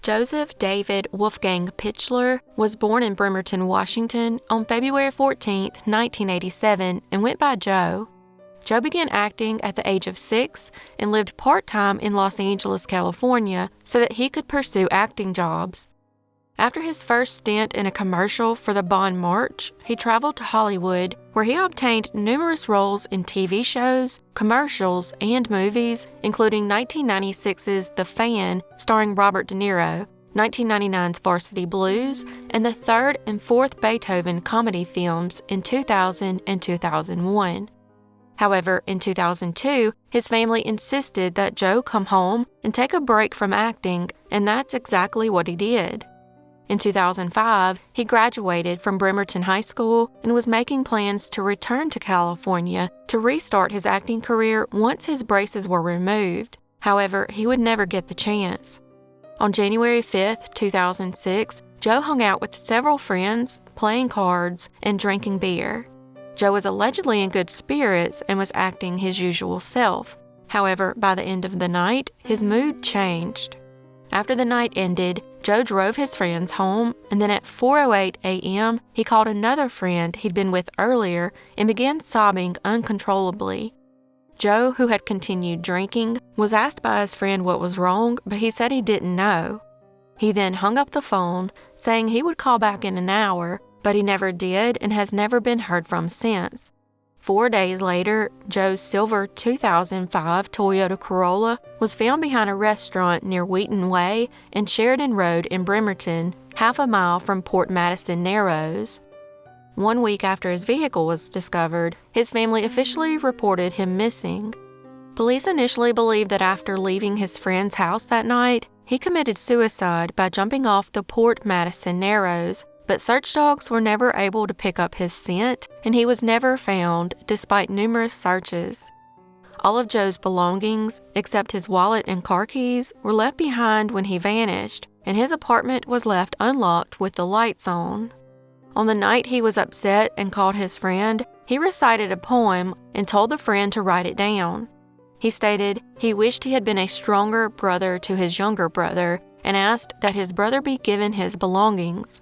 Joseph David Wolfgang Pichler was born in Bremerton, Washington on February 14, 1987, and went by Joe. Joe began acting at the age of 6 and lived part-time in Los Angeles, California, so that he could pursue acting jobs. After his first stint in a commercial for the Bon March, he traveled to Hollywood, where he obtained numerous roles in TV shows, commercials, and movies, including 1996's The Fan, starring Robert De Niro, 1999's Varsity Blues, and the third and fourth Beethoven comedy films in 2000 and 2001. However, in 2002, his family insisted that Joe come home and take a break from acting, and that's exactly what he did. In 2005, he graduated from Bremerton High School and was making plans to return to California to restart his acting career once his braces were removed. However, he would never get the chance. On January 5, 2006, Joe hung out with several friends, playing cards, and drinking beer. Joe was allegedly in good spirits and was acting his usual self. However, by the end of the night, his mood changed. After the night ended, Joe drove his friends home, and then at 4:08 a.m., he called another friend he'd been with earlier and began sobbing uncontrollably. Joe, who had continued drinking, was asked by his friend what was wrong, but he said he didn't know. He then hung up the phone, saying he would call back in an hour, but he never did and has never been heard from since. 4 days later, Joe's silver 2005 Toyota Corolla was found behind a restaurant near Wheaton Way and Sheridan Road in Bremerton, half a mile from Port Madison Narrows. 1 week after his vehicle was discovered, his family officially reported him missing. Police initially believed that after leaving his friend's house that night, he committed suicide by jumping off the Port Madison Narrows, but search dogs were never able to pick up his scent, and he was never found despite numerous searches. All of Joe's belongings, except his wallet and car keys, were left behind when he vanished, and his apartment was left unlocked with the lights on. On the night he was upset and called his friend, he recited a poem and told the friend to write it down. He stated he wished he had been a stronger brother to his younger brother and asked that his brother be given his belongings.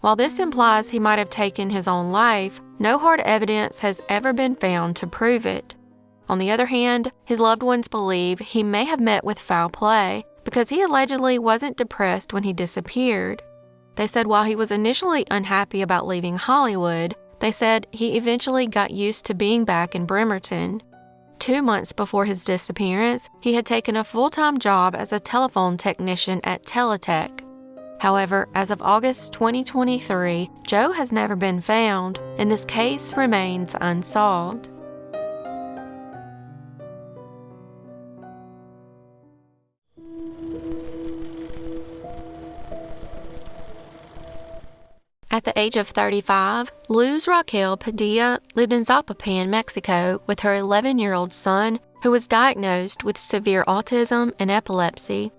While this implies he might have taken his own life, no hard evidence has ever been found to prove it. On the other hand, his loved ones believe he may have met with foul play because he allegedly wasn't depressed when he disappeared. They said while he was initially unhappy about leaving Hollywood, they said he eventually got used to being back in Bremerton. 2 months before his disappearance, he had taken a full-time job as a telephone technician at Teletech. However, as of August 2023, Joe has never been found, and this case remains unsolved. At the age of 35, Luz Raquel Padilla lived in Zapopan, Mexico, with her 11-year-old son, who was diagnosed with severe autism and epilepsy.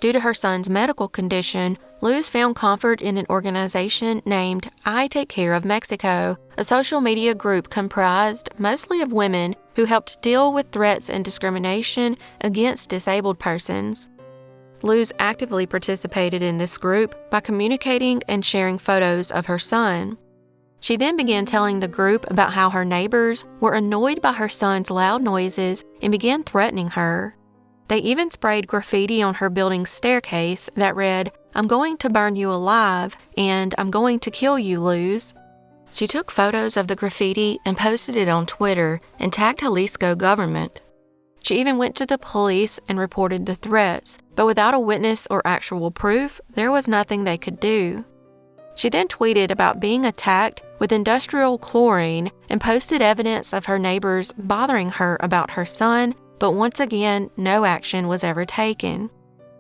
Due to her son's medical condition, Luz found comfort in an organization named I Take Care of Mexico, a social media group comprised mostly of women who helped deal with threats and discrimination against disabled persons. Luz actively participated in this group by communicating and sharing photos of her son. She then began telling the group about how her neighbors were annoyed by her son's loud noises and began threatening her. They even sprayed graffiti on her building's staircase that read, "I'm going to burn you alive," and "I'm going to kill you, Luz." She took photos of the graffiti and posted it on Twitter and tagged Jalisco government. She even went to the police and reported the threats, but without a witness or actual proof, there was nothing they could do. She then tweeted about being attacked with industrial chlorine and posted evidence of her neighbors bothering her about her son, but once again, no action was ever taken.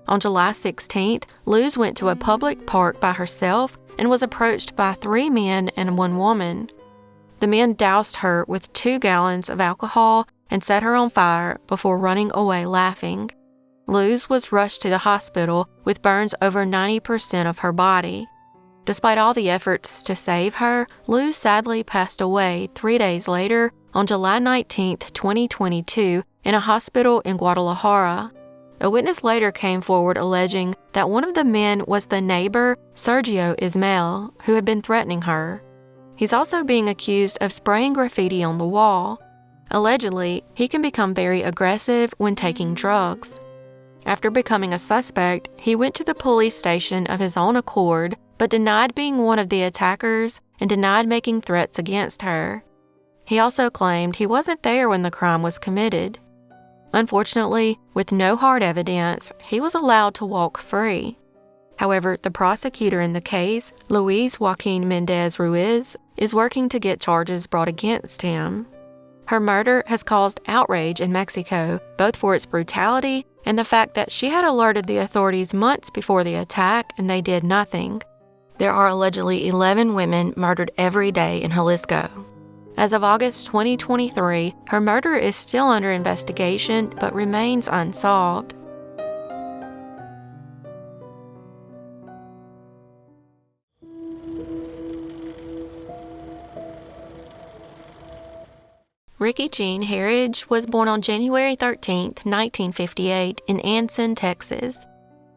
On July 16th, Luz went to a public park by herself and was approached by 3 men and 1 woman. The men doused her with 2 gallons of alcohol and set her on fire before running away laughing. Luz was rushed to the hospital with burns over 90% of her body. Despite all the efforts to save her, Luz sadly passed away 3 days later on July 19, 2022, in a hospital in Guadalajara. A witness later came forward alleging that one of the men was the neighbor, Sergio Ismael, who had been threatening her. He's also being accused of spraying graffiti on the wall. Allegedly, he can become very aggressive when taking drugs. After becoming a suspect, he went to the police station of his own accord, but denied being one of the attackers and denied making threats against her. He also claimed he wasn't there when the crime was committed. Unfortunately, with no hard evidence, he was allowed to walk free. However, the prosecutor in the case, Luis Joaquin Mendez Ruiz, is working to get charges brought against him. Her murder has caused outrage in Mexico, both for its brutality and the fact that she had alerted the authorities months before the attack and they did nothing. There are allegedly 11 women murdered every day in Jalisco. As of August 2023, her murder is still under investigation but remains unsolved. Rickey Jean Herriage was born on January 13, 1958, in Anson, Texas.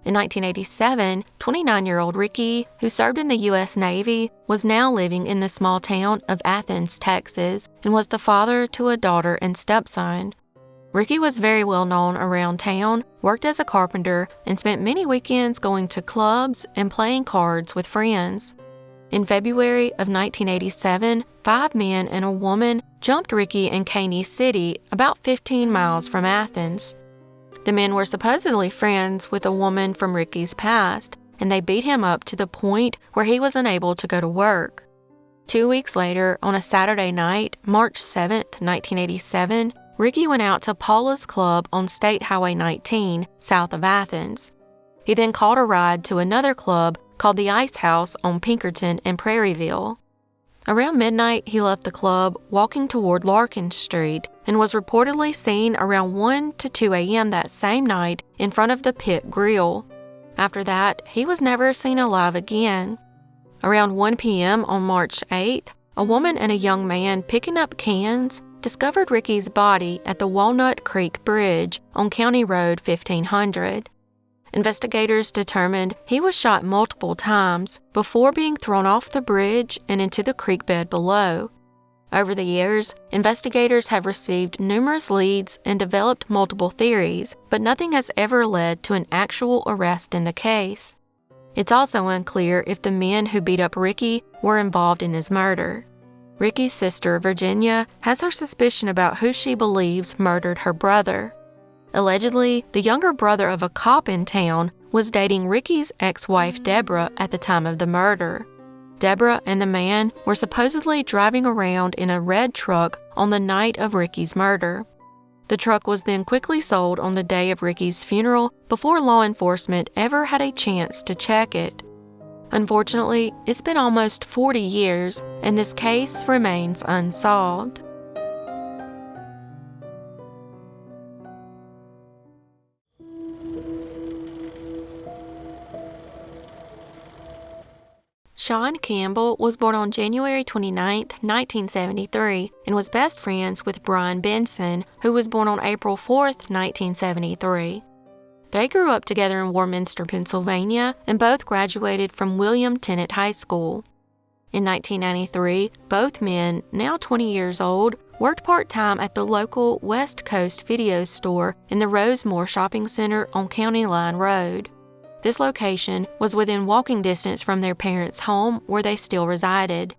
In 1987, 29-year-old Rickey, who served in the U.S. Navy, was now living in the small town of Athens, Texas, and was the father to a daughter and stepson. Rickey was very well known around town, worked as a carpenter, and spent many weekends going to clubs and playing cards with friends. In February of 1987, 5 men and a woman jumped Rickey in Caney City, about 15 miles from Athens. The men were supposedly friends with a woman from Rickey's past, and they beat him up to the point where he was unable to go to work. 2 weeks later, on a Saturday night, March 7, 1987, Rickey went out to Paula's Club on State Highway 19, south of Athens. He then called a ride to another club called the Ice House on Pinkerton and Prairieville. Around midnight, he left the club walking toward Larkin Street and was reportedly seen around 1 to 2 a.m. that same night in front of the Pit Grill. After that, he was never seen alive again. Around 1 p.m. on March 8th, a woman and a young man picking up cans discovered Rickey's body at the Walnut Creek Bridge on County Road 1500. Investigators determined he was shot multiple times before being thrown off the bridge and into the creek bed below. Over the years, investigators have received numerous leads and developed multiple theories, but nothing has ever led to an actual arrest in the case. It's also unclear if the men who beat up Rickey were involved in his murder. Rickey's sister, Virginia, has her suspicion about who she believes murdered her brother. Allegedly, the younger brother of a cop in town was dating Rickey's ex-wife Deborah at the time of the murder. Deborah and the man were supposedly driving around in a red truck on the night of Rickey's murder. The truck was then quickly sold on the day of Rickey's funeral before law enforcement ever had a chance to check it. Unfortunately, it's been almost 40 years, and this case remains unsolved. Seann Campbell was born on January 29, 1973, and was best friends with Bryan Benson, who was born on April 4, 1973. They grew up together in Warminster, Pennsylvania, and both graduated from William Tennant High School. In 1993, both men, now 20 years old, worked part-time at the local West Coast video store in the Rosemore Shopping Center on County Line Road. This location was within walking distance from their parents' home where they still resided.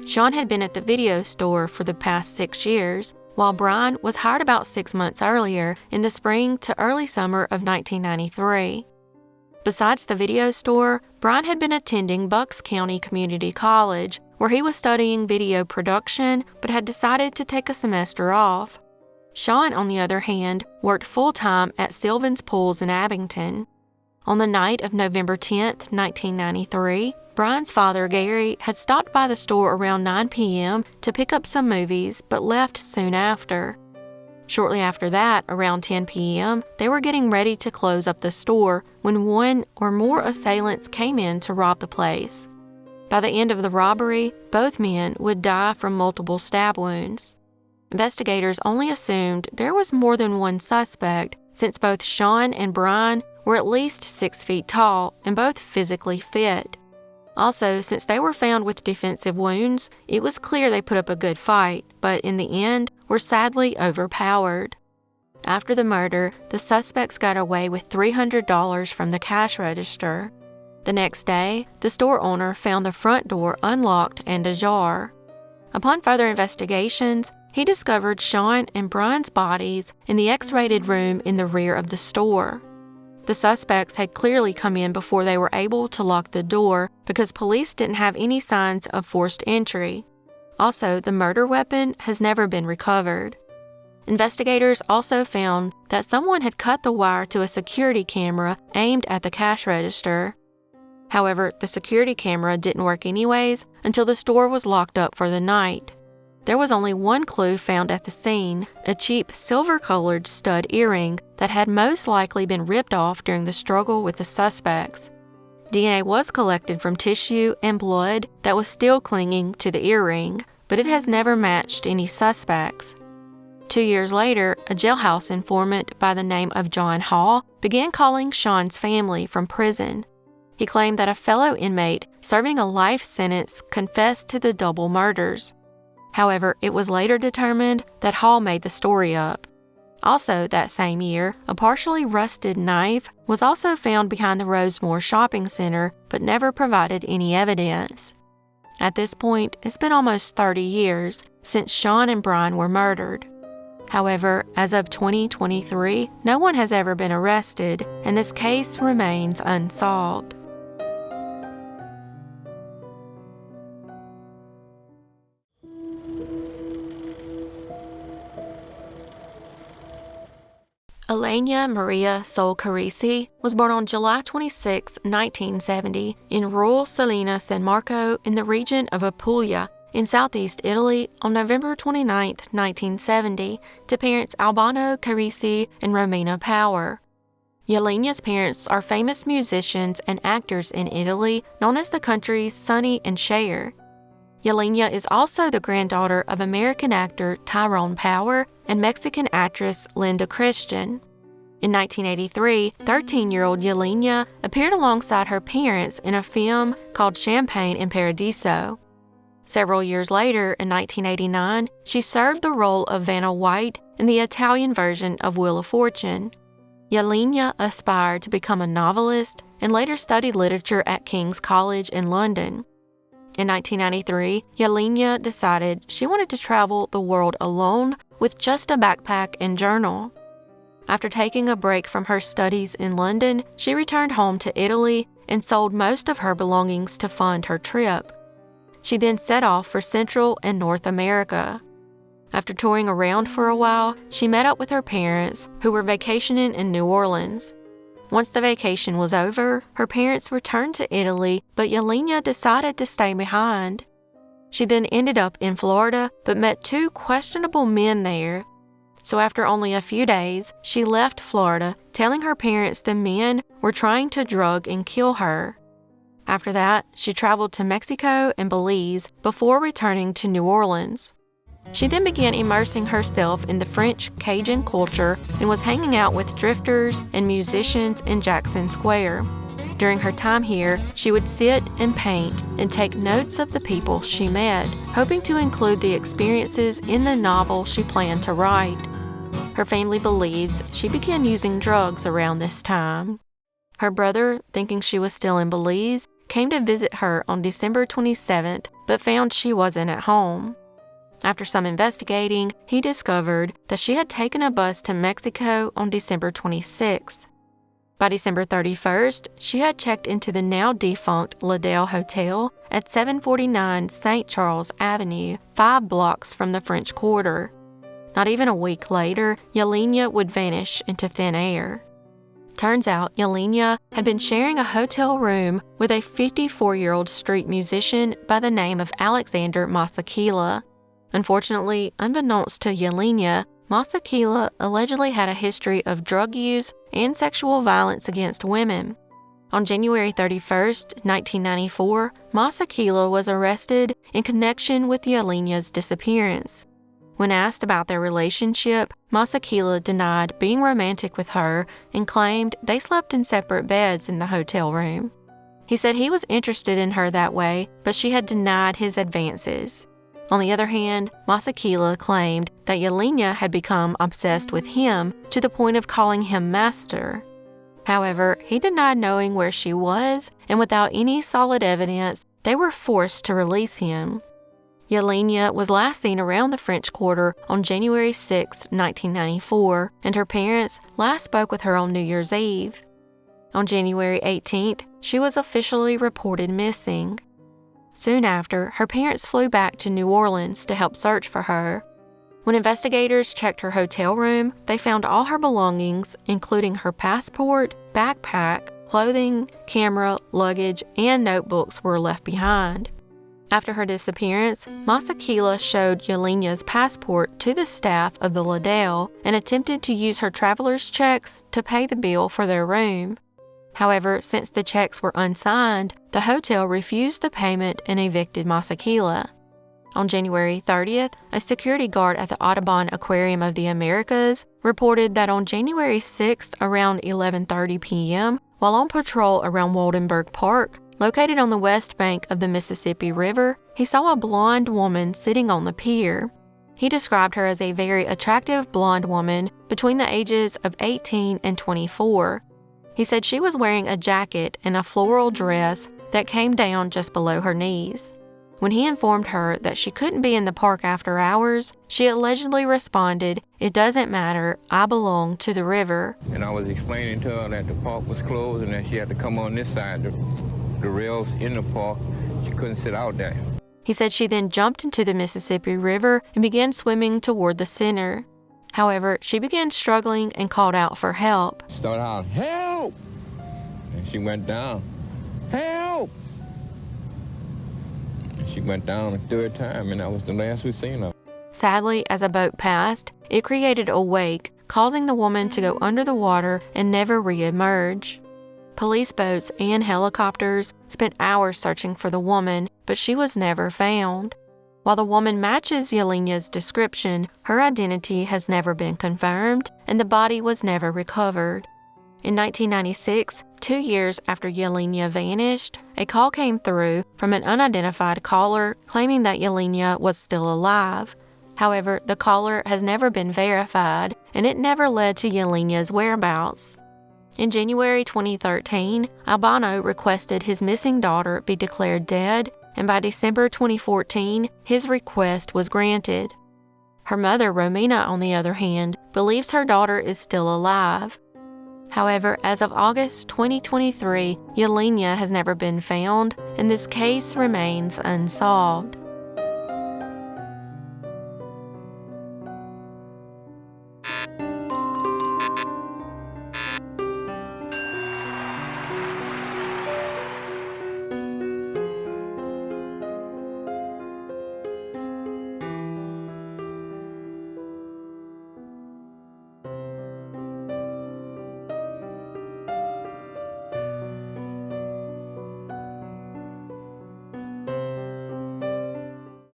Seann had been at the video store for the past 6 years, while Bryan was hired about 6 months earlier in the spring to early summer of 1993. Besides the video store, Bryan had been attending Bucks County Community College, where he was studying video production but had decided to take a semester off. Seann, on the other hand, worked full-time at Sylvan's Pools in Abington. On the night of November 10, 1993, Bryan's father, Gary, had stopped by the store around 9 p.m. to pick up some movies, but left soon after. Shortly after that, around 10 p.m., they were getting ready to close up the store when one or more assailants came in to rob the place. By the end of the robbery, both men would die from multiple stab wounds. Investigators only assumed there was more than one suspect, since both Seann and Bryan were at least 6 feet tall and both physically fit. Also, since they were found with defensive wounds, it was clear they put up a good fight, but in the end were sadly overpowered. After the murder, the suspects got away with $300 from the cash register. The next day, the store owner found the front door unlocked and ajar. Upon further investigations, he discovered Seann and Bryan's bodies in the X-rated room in the rear of the store. The suspects had clearly come in before they were able to lock the door because police didn't have any signs of forced entry. Also, the murder weapon has never been recovered. Investigators also found that someone had cut the wire to a security camera aimed at the cash register. However, the security camera didn't work anyways until the store was locked up for the night. There was only one clue found at the scene, a cheap silver-colored stud earring that had most likely been ripped off during the struggle with the suspects. DNA was collected from tissue and blood that was still clinging to the earring, but it has never matched any suspects. 2 years later, a jailhouse informant by the name of John Hall began calling Seann's family from prison. He claimed that a fellow inmate serving a life sentence confessed to the double murders. However, it was later determined that Hall made the story up. Also that same year, a partially rusted knife was also found behind the Rosemore Shopping Center, but never provided any evidence. At this point, it's been almost 30 years since Seann and Bryan were murdered. However, as of 2023, no one has ever been arrested, and this case remains unsolved. Ylenia Maria Sol Carrisi was born on July 26, 1970, in rural Salina San Marco in the region of Apulia in southeast Italy on November 29, 1970, to parents Albano Carrisi and Romina Power. Ylenia's parents are famous musicians and actors in Italy, known as the country's Sonny and Cher. Ylenia is also the granddaughter of American actor Tyrone Power and Mexican actress Linda Christian. In 1983, 13-year-old Ylenia appeared alongside her parents in a film called Champagne in Paradiso. Several years later, in 1989, she served the role of Vanna White in the Italian version of Wheel of Fortune. Ylenia aspired to become a novelist and later studied literature at King's College in London. In 1993, Ylenia decided she wanted to travel the world alone with just a backpack and journal. After taking a break from her studies in London, she returned home to Italy and sold most of her belongings to fund her trip. She then set off for Central and North America. After touring around for a while, she met up with her parents, who were vacationing in New Orleans. Once the vacation was over, her parents returned to Italy, but Ylenia decided to stay behind. She then ended up in Florida, but met two questionable men there. So after only a few days, she left Florida, telling her parents the men were trying to drug and kill her. After that, she traveled to Mexico and Belize before returning to New Orleans. She then began immersing herself in the French Cajun culture and was hanging out with drifters and musicians in Jackson Square. During her time here, she would sit and paint and take notes of the people she met, hoping to include the experiences in the novel she planned to write. Her family believes she began using drugs around this time. Her brother, thinking she was still in Belize, came to visit her on December 27th, but found she wasn't at home. After some investigating, he discovered that she had taken a bus to Mexico on December 26th. By December 31st, she had checked into the now-defunct Liddell Hotel at 749 St. Charles Avenue, 5 blocks from the French Quarter. Not even a week later, Ylenia would vanish into thin air. Turns out Ylenia had been sharing a hotel room with a 54-year-old street musician by the name of Alexander Masakila. Unfortunately, unbeknownst to Ylenia, Masakila allegedly had a history of drug use and sexual violence against women. On January 31, 1994, Masakila was arrested in connection with Ylenia's disappearance. When asked about their relationship, Masakila denied being romantic with her and claimed they slept in separate beds in the hotel room. He said he was interested in her that way, but she had denied his advances. On the other hand, Masakila claimed that Ylenia had become obsessed with him to the point of calling him master. However, he denied knowing where she was, and without any solid evidence, they were forced to release him. Ylenia was last seen around the French Quarter on January 6, 1994, and her parents last spoke with her on New Year's Eve. On January 18th, she was officially reported missing. Soon after, her parents flew back to New Orleans to help search for her. When investigators checked her hotel room, they found all her belongings, including her passport, backpack, clothing, camera, luggage, and notebooks were left behind. After her disappearance, Masakila showed Ylenia's passport to the staff of the Liddell and attempted to use her traveler's checks to pay the bill for their room. However, since the checks were unsigned, the hotel refused the payment and evicted Masakila. On January 30th, a security guard at the Audubon Aquarium of the Americas reported that on January 6th around 11:30 p.m., while on patrol around Waldenberg Park, located on the west bank of the Mississippi River, he saw a blonde woman sitting on the pier. He described her as a very attractive blonde woman between the ages of 18 and 24. He said she was wearing a jacket and a floral dress that came down just below her knees. When he informed her that she couldn't be in the park after hours, she allegedly responded, "It doesn't matter, I belong to the river." And I was explaining to her that the park was closed and that she had to come on this side. The rails in the park, she couldn't sit out there. He said she then jumped into the Mississippi River and began swimming toward the center. However, she began struggling and called out for help. Started out, "Help!" And she went down, "Help!" And she went down a third time, and that was the last we seen of her. Sadly, as a boat passed, it created a wake, causing the woman to go under the water and never re-emerge. Police boats and helicopters spent hours searching for the woman, but she was never found. While the woman matches Ylenia's description, her identity has never been confirmed, and the body was never recovered. In 1996, 2 years after Ylenia vanished, a call came through from an unidentified caller claiming that Ylenia was still alive. However, the caller has never been verified, and it never led to Ylenia's whereabouts. In January 2013, Albano requested his missing daughter be declared dead, and by December 2014, his request was granted. Her mother, Romina, on the other hand, believes her daughter is still alive. However, as of August 2023, Ylenia has never been found, and this case remains unsolved.